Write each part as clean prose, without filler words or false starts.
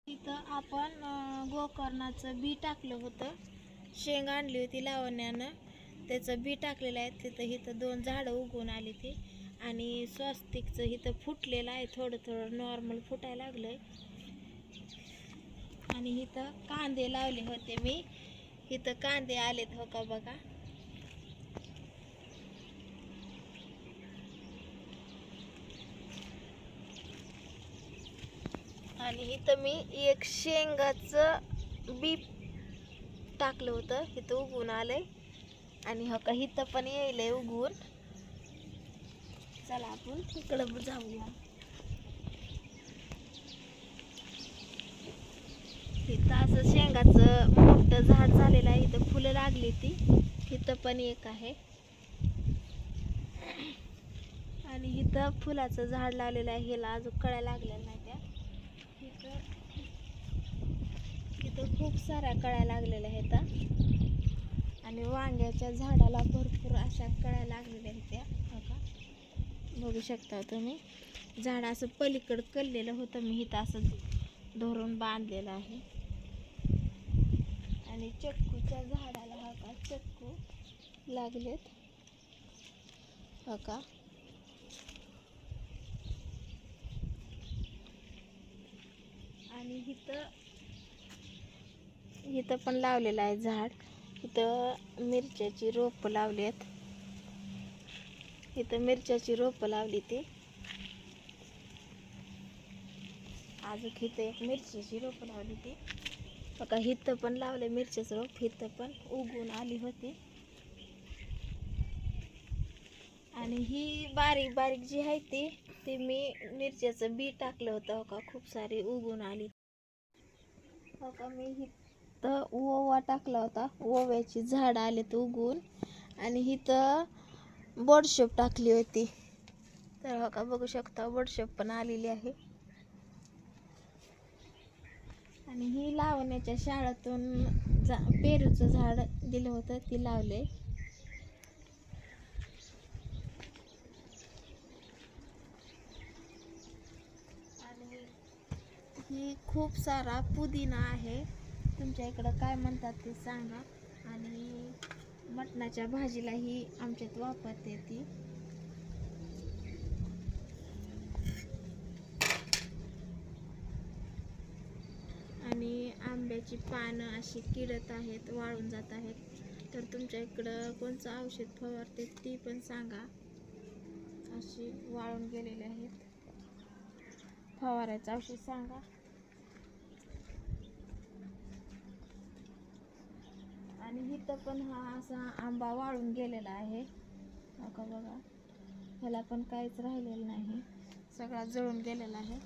इथं आपण गोकर्णाचं बी टाकलं होतं, शेंग आणली होती लावण्यानं, त्याचं बी टाकलेलं आहे. तिथं इथं 2 झाडं उगवून आली ती, आणि स्वस्तिकचं इथं फुटलेलं आहे, थोडं थोडं नॉर्मल फुटायला लागलंय. आणि इथं कांदे लावले होते मी, इथं कांदे आलेत हो का बघा. आणि इथं मी एक शेंगाचं बी टाकलं होतं, इथं उगवून आलंय. आणि हो का इथं पण येईल उगवून. चला आपण इकडं जाऊया. इथं असं शेंगाचं मोठं झाड झालेलं आहे, इथं फुलं लागली ती, इथं पण एक आहे. आणि इथं फुलाचं झाड लावलेलं आहे, ह्याला अजून कळ्या लागलेल्या नाही त्या. इथं खूप साऱ्या कळ्या लागलेल्या आहेत. आणि वांग्याच्या झाडाला भरपूर अशा कळ्या लागलेल्या आहेत त्या, बघा बघू शकता तुम्ही. झाड असं पलीकडं कललेलं होतं, मी इथं असं धरून बांधलेलं आहे. आणि चक्कूच्या झाडाला हा का चक्कू लागलेत हो का. आणि इथं पण लावलेलं आहे झाड. इथं मिरच्याची रोपं लावलेत, इथं मिरच्याची रोपं लावली ती. अजून इथं एक मिरचीची रोपं लावली ती बघा. इथं पण लावले मिरच्याचं रोप, इथं पण उगवून आली होती. आणि ही बारीक बारीक जी आहे ती मी मिरच्याचं बी टाकलं होतं हो का, खूप सारी उगवून आली हो का. मी इथं ओवा टाकला होता, ओव्याची झाड आलेत उगवून. आणि इथं बडशेप टाकली होती, तर हो का बघू शकता बडशेप पण आलेली आहे. आणि ही लावण्याच्या शाळेतून पेरूचं झाड दिलं होतं, ती लावले. आणि ही खूप सारा पुदिना आहे, तुमच्या इकडं काय म्हणतात ते सांगा. आणि मटणाच्या भाजीला ही आमच्यात वापरते ती. आणि आंब्याची पानं अशी किडत आहेत, वाळून जात आहेत, तर तुमच्या इकडं कोणचं औषध फवारते ती पण सांगा. अशी वाळून गेलेले आहेत, फवारायचं औषध सांगा. आणि इथं पण हा असा आंबा वाळून गेलेला आहे बघा बघा, ह्याला पण काहीच राहिलेलं नाही, सगळा जळून गेलेला आहे.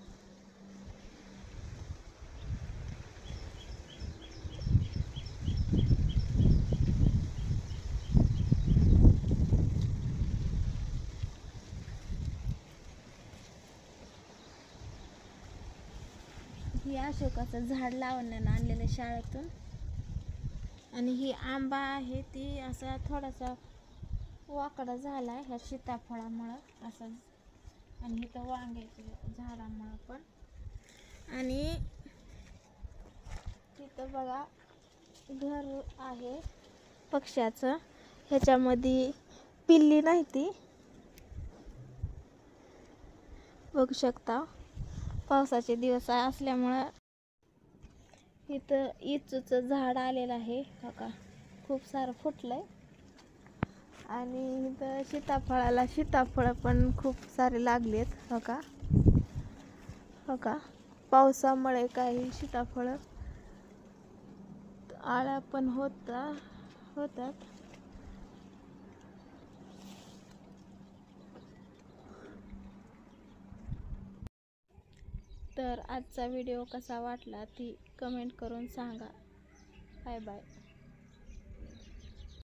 ही अशोकाचं झाड लावण्यानं आणलेलं शाळेतून. आणि ही आंबा आहे ती असा थोडासा वाकडा झाला आहे ह्या सीताफळामुळं असं, आणि इथं वांग्याच्या झाडामुळं पण. आणि तिथं बघा घर आहे पक्ष्याचं, ह्याच्यामध्ये पिल्ली नाही ती, बघू शकता. पावसाचे दिवस असल्यामुळं इथं इचूचं झाड आलेलं आहे बघा, खूप सारं फुटलंय. आणि इथं सीताफळाला सीताफळं पण खूप सारे लागलेत हो का. हो का पावसामुळे काही सीताफळं आळ्या पण होतात. तर आजचा व्हिडिओ कसा वाटला ती कमेंट करून सांगा. Bye bye.